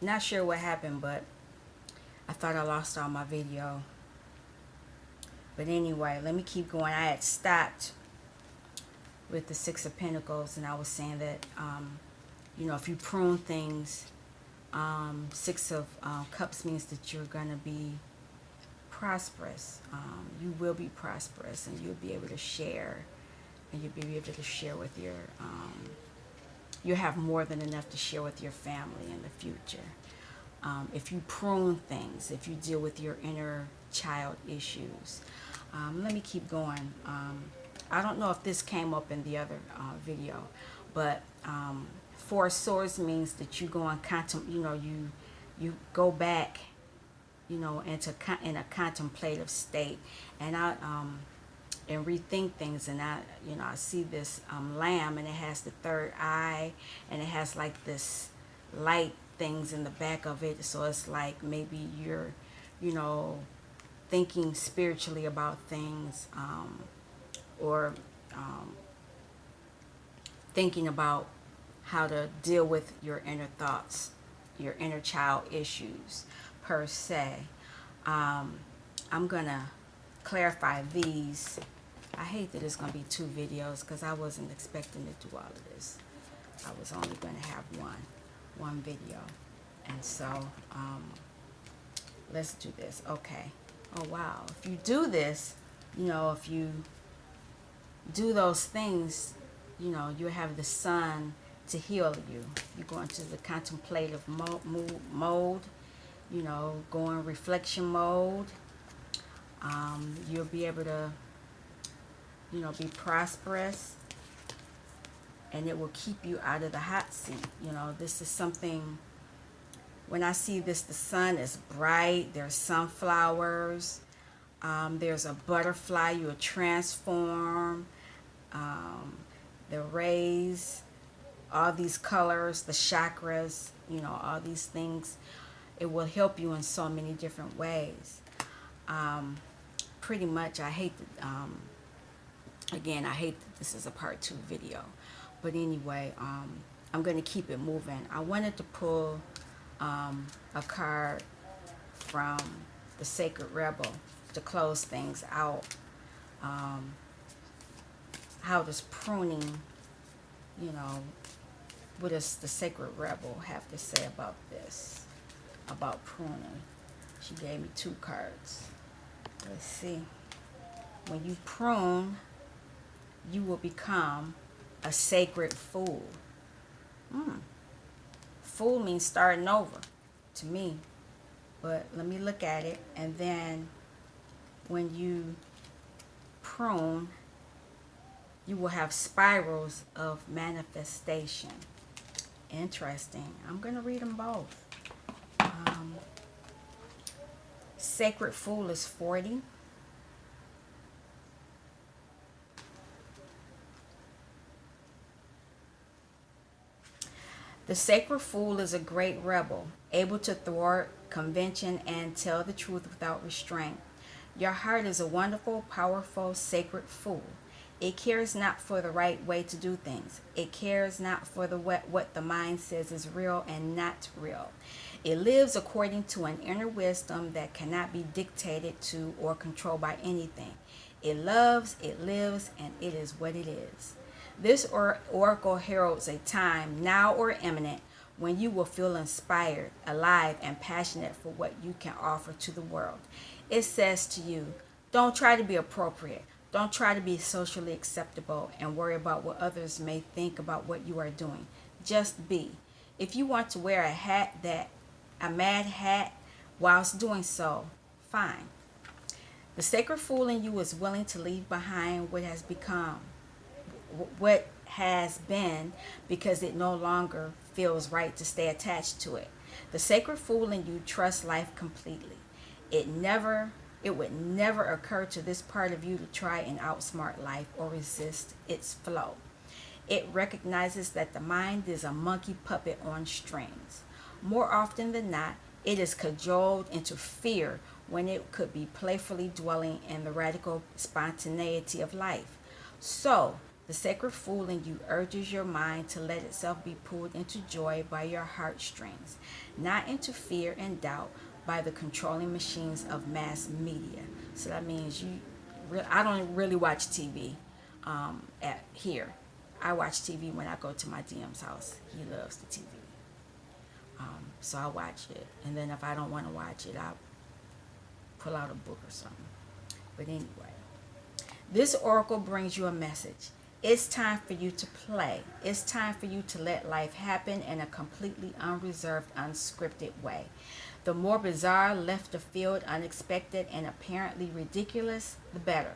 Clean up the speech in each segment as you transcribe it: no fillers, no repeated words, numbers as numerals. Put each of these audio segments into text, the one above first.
Not sure what happened, but I thought I lost all my video. But anyway, let me keep going. I had stopped with the Six of Pentacles, and I was saying that, if you prune things, Six of Cups means that you're going to be prosperous. You will be prosperous, and you'll be able to share, and you'll be able to share with your, you'll have more than enough to share with your family in the future. If you prune things, if you deal with your inner child issues. Let me keep going. I don't know if this came up in the other video, but Four of Swords means that you go on you go back, in a contemplative state, and and rethink things. And I see this lamb, and it has the third eye, and it has like this light things in the back of it. So it's like maybe you're, you know, thinking spiritually about things, or thinking about how to deal with your inner thoughts, your inner child issues, per se. I'm gonna clarify these. I hate that it's gonna be two videos because I wasn't expecting to do all of this. I was only gonna have one video. And so let's do this. Okay. Oh wow. If you do this, if you do those things, you have the sun to heal you. You go into the contemplative mode, go in reflection mode. You'll be able to, be prosperous, and it will keep you out of the hot seat. This is something, when I see this, the sun is bright, there's sunflowers, there's a butterfly, you will transform, the rays, all these colors, the chakras, all these things. It will help you in so many different ways. Pretty much, I hate that, again, I hate that this is a part 2 video. But anyway, I'm going to keep it moving. I wanted to pull a card from the Sacred Rebel to close things out. How does pruning, what does the Sacred Rebel have to say about this, about pruning? She gave me 2 cards. Let's see. When you prune, you will become a sacred fool. Fool means starting over to me. But let me look at it. And then when you prune, you will have spirals of manifestation. Interesting. I'm going to read them both. Sacred Fool is 40. The Sacred Fool is a great rebel, able to thwart convention and tell the truth without restraint. Your heart is a wonderful, powerful, sacred fool. It cares not for the right way to do things. It cares not for what the mind says is real and not real. It lives according to an inner wisdom that cannot be dictated to or controlled by anything. It loves, it lives, and it is what it is. This oracle heralds a time, now or imminent, when you will feel inspired, alive, and passionate for what you can offer to the world. It says to you, don't try to be appropriate. Don't try to be socially acceptable and worry about what others may think about what you are doing. Just be. If you want to wear a mad hat whilst doing so, fine. The sacred fool in you is willing to leave behind what has been, because it no longer feels right to stay attached to it. The sacred fool in you trusts life completely. It would never occur to this part of you to try and outsmart life or resist its flow. It recognizes that the mind is a monkey puppet on strings. More often than not, it is cajoled into fear when it could be playfully dwelling in the radical spontaneity of life. So, The sacred fool in you urges your mind to let itself be pulled into joy by your heartstrings, not into fear and doubt by the controlling machines of mass media. So that means I don't really watch TV at here. I watch TV when I go to my DM's house. He loves the TV. So I watch it. And then if I don't want to watch it, I'll pull out a book or something. But anyway, this oracle brings you a message. It's time for you to play. It's time for you to let life happen in a completely unreserved, unscripted way. The more bizarre, left of field, unexpected, and apparently ridiculous, the better.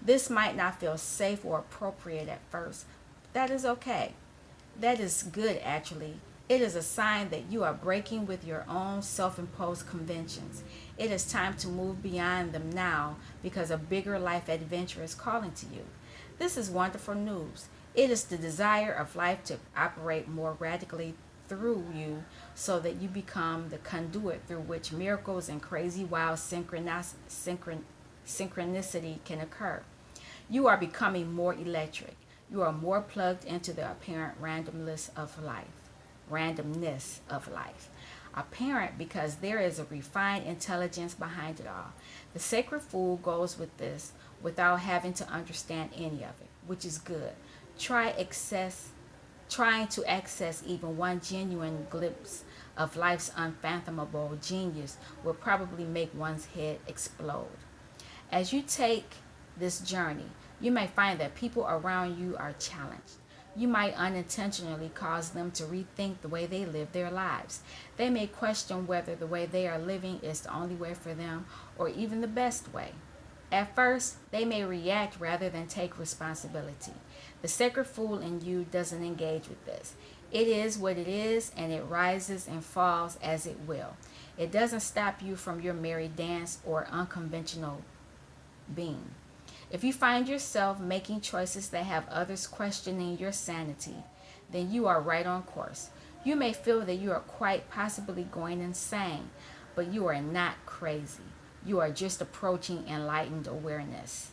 This might not feel safe or appropriate at first. That is okay. That is good, actually. It is a sign that you are breaking with your own self-imposed conventions. It is time to move beyond them now because a bigger life adventure is calling to you. This is wonderful news. It is the desire of life to operate more radically through you so that you become the conduit through which miracles and crazy wild synchronicity can occur. You are becoming more electric. You are more plugged into the apparent randomness of life. Apparent because there is a refined intelligence behind it all. The sacred fool goes with this without having to understand any of it, which is good. Trying to access even one genuine glimpse of life's unfathomable genius will probably make one's head explode. As you take this journey, you may find that people around you are challenged. You might unintentionally cause them to rethink the way they live their lives. They may question whether the way they are living is the only way for them or even the best way. At first, they may react rather than take responsibility. The sacred fool in you doesn't engage with this. It is what it is, and it rises and falls as it will. It doesn't stop you from your merry dance or unconventional being. If you find yourself making choices that have others questioning your sanity, then you are right on course. You may feel that you are quite possibly going insane, but you are not crazy. You are just approaching enlightened awareness.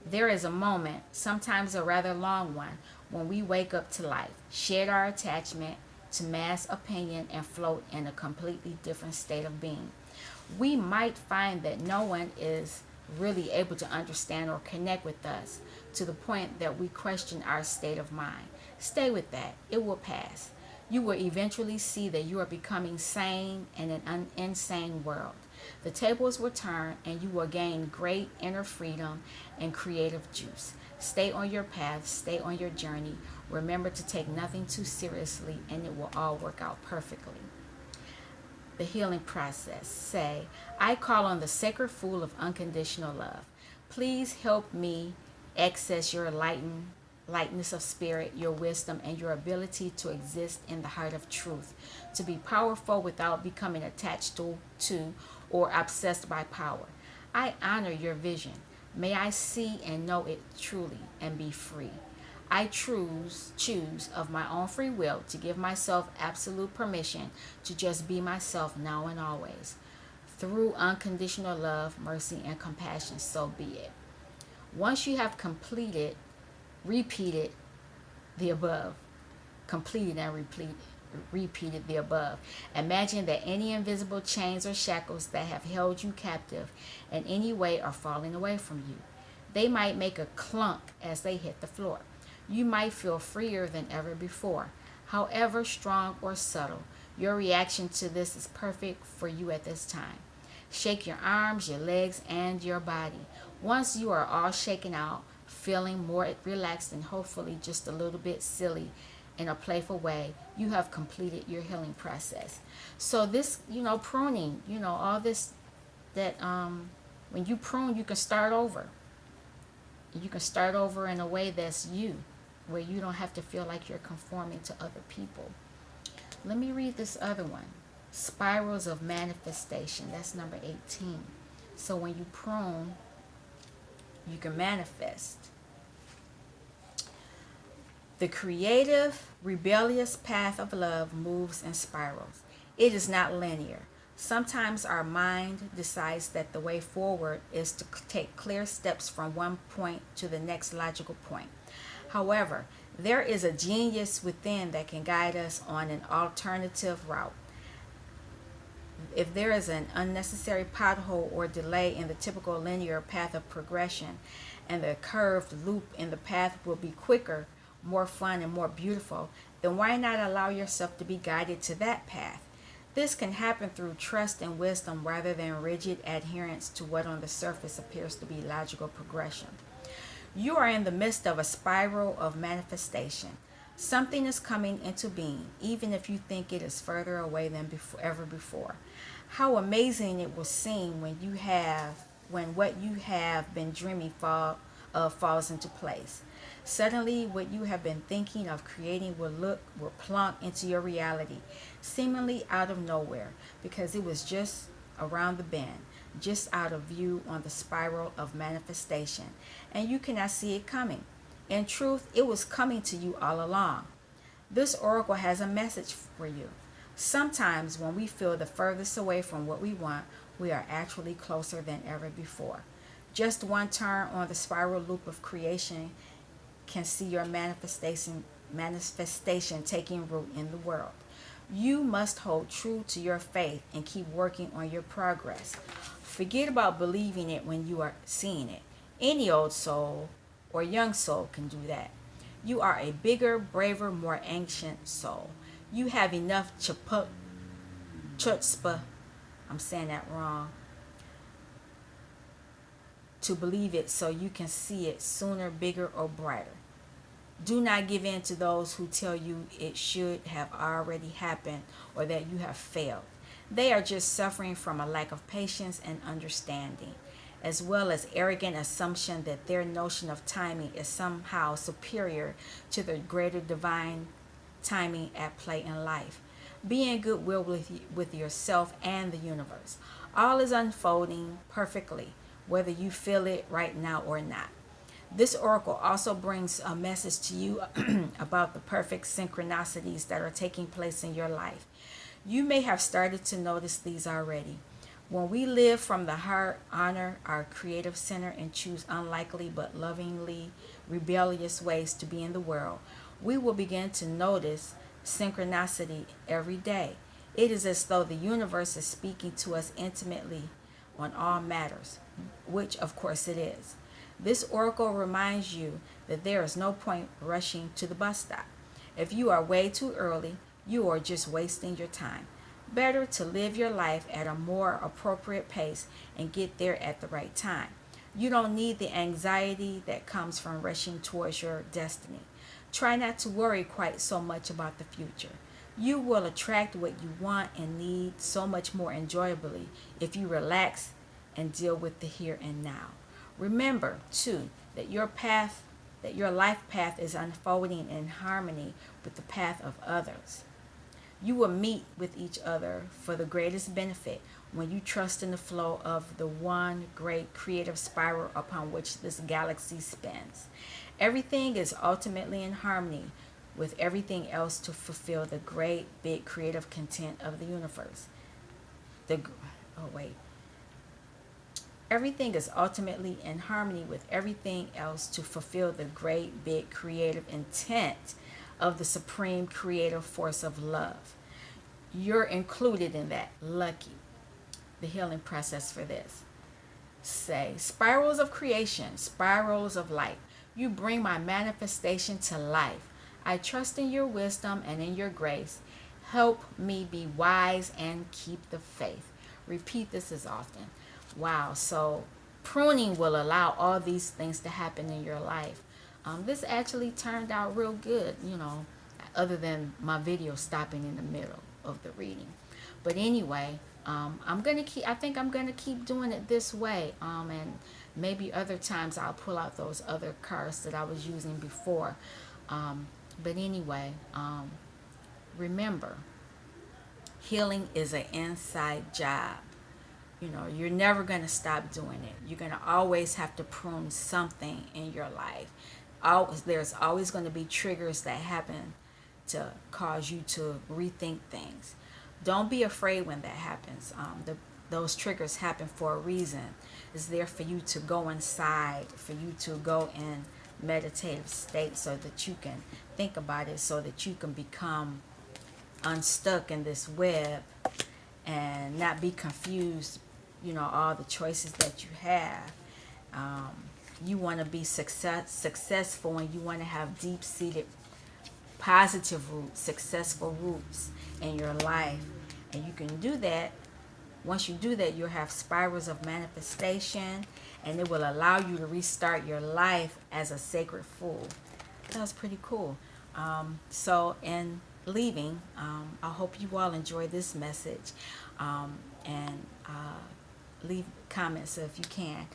There is a moment, sometimes a rather long one, when we wake up to life, shed our attachment to mass opinion, and float in a completely different state of being. We might find that no one is really able to understand or connect with us to the point that we question our state of mind. Stay with that. It will pass. You will eventually see that you are becoming sane in an insane world. The tables will turn and you will gain great inner freedom and creative juice. Stay on your path. Stay on your journey. Remember to take nothing too seriously and it will all work out perfectly. The healing process. Say, I call on the sacred fool of unconditional love. Please help me access your lightness of spirit, your wisdom, and your ability to exist in the heart of truth, to be powerful without becoming attached to or obsessed by power. I honor your vision. May I see and know it truly and be free. I choose of my own free will to give myself absolute permission to just be myself now and always. Through unconditional love, mercy, and compassion, so be it. Once you have repeated the above, completed and repeated the above, imagine that any invisible chains or shackles that have held you captive in any way are falling away from you. They might make a clunk as they hit the floor. You might feel freer than ever before. However strong or subtle, your reaction to this is perfect for you at this time. Shake your arms, your legs, and your body. Once you are all shaken out, feeling more relaxed and hopefully just a little bit silly in a playful way, you have completed your healing process. So this, pruning, all this that when you prune, you can start over. You can start over in a way that's you, where you don't have to feel like you're conforming to other people. Let me read this other one. Spirals of manifestation. That's number 18. So when you prune, you can manifest. The creative, rebellious path of love moves in spirals. It is not linear. Sometimes our mind decides that the way forward is to take clear steps from one point to the next logical point. However, there is a genius within that can guide us on an alternative route. If there is an unnecessary pothole or delay in the typical linear path of progression, and the curved loop in the path will be quicker, more fun, and more beautiful, then why not allow yourself to be guided to that path? This can happen through trust and wisdom rather than rigid adherence to what on the surface appears to be logical progression. You are in the midst of a spiral of manifestation. Something is coming into being, even if you think it is further away than ever before. How amazing it will seem when what you have been dreaming falls into place. Suddenly, what you have been thinking of creating will plunk into your reality, seemingly out of nowhere, because it was just around the bend, just out of view on the spiral of manifestation, and you cannot see it coming. In truth, it was coming to you all along. This oracle has a message for you. Sometimes when we feel the furthest away from what we want, we are actually closer than ever before. Just one turn on the spiral loop of creation can see your manifestation taking root in the world. You must hold true to your faith and keep working on your progress. Forget about believing it when you are seeing it. Any old soul or young soul can do that. You are a bigger, braver, more ancient soul. You have enough chutzpah, I'm saying that wrong, to believe it so you can see it sooner, bigger, or brighter. Do not give in to those who tell you it should have already happened or that you have failed. They are just suffering from a lack of patience and understanding, as well as arrogant assumption that their notion of timing is somehow superior to the greater divine timing at play in life. Be in goodwill with yourself and the universe. All is unfolding perfectly, whether you feel it right now or not. This oracle also brings a message to you about the perfect synchronicities that are taking place in your life. You may have started to notice these already. When we live from the heart, honor our creative center, and choose unlikely but lovingly rebellious ways to be in the world, we will begin to notice synchronicity every day. It is as though the universe is speaking to us intimately on all matters, which of course it is. This oracle reminds you that there is no point rushing to the bus stop. If you are way too early, you are just wasting your time. Better to live your life at a more appropriate pace and get there at the right time. You don't need the anxiety that comes from rushing towards your destiny. Try not to worry quite so much about the future. You will attract what you want and need so much more enjoyably if you relax and deal with the here and now. Remember, too, that your life path is unfolding in harmony with the path of others. You will meet with each other for the greatest benefit when you trust in the flow of the one great creative spiral upon which this galaxy spins. Everything is ultimately in harmony with everything else to fulfill the great big creative content of the universe. The oh wait. Everything is ultimately in harmony with everything else to fulfill the great big creative intent of the supreme creative force of love. You're included in that. Lucky. The healing process for this. Say, spirals of creation, spirals of light. You bring my manifestation to life. I trust in your wisdom and in your grace. Help me be wise and keep the faith. Repeat this as often. Wow, so pruning will allow all these things to happen in your life. This actually turned out real good, other than my video stopping in the middle of the reading. But anyway, I think I'm gonna keep doing it this way. And maybe other times I'll pull out those other cards that I was using before. But anyway, remember, healing is an inside job. You're never going to stop doing it. You're going to always have to prune something in your life. There's always going to be triggers that happen to cause you to rethink things. Don't be afraid when that happens. Those triggers happen for a reason. It's there for you to go inside, for you to go and meditative state so that you can think about it, so that you can become unstuck in this web and not be confused, all the choices that you have. um, you want to be successful, and you want to have deep-seated positive roots, successful roots in your life. And you can do that. Once you do that, you'll have spirals of manifestation, and it will allow you to restart your life as a sacred fool. That was pretty cool. So, in leaving, I hope you all enjoy this message, and leave comments if you can.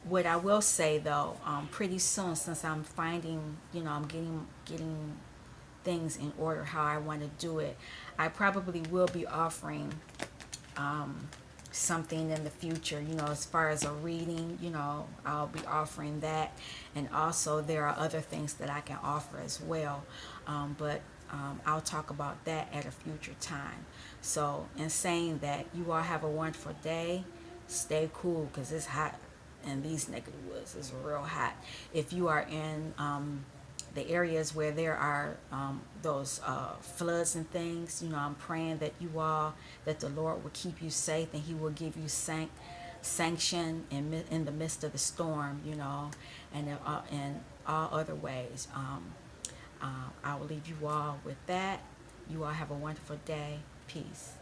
What I will say though, pretty soon, since I'm finding, I'm getting things in order how I want to do it, I probably will be offering something in the future, as far as a reading, I'll be offering that. And also there are other things that I can offer as well. But I'll talk about that at a future time. So in saying that, you all have a wonderful day. Stay cool, because it's hot in these neck of the woods. It's real hot. If you are in the areas where there are those floods and things, I'm praying that that the Lord will keep you safe, and He will give you sanction in the midst of the storm, and in all other ways. I will leave you all with that. You all have a wonderful day. Peace.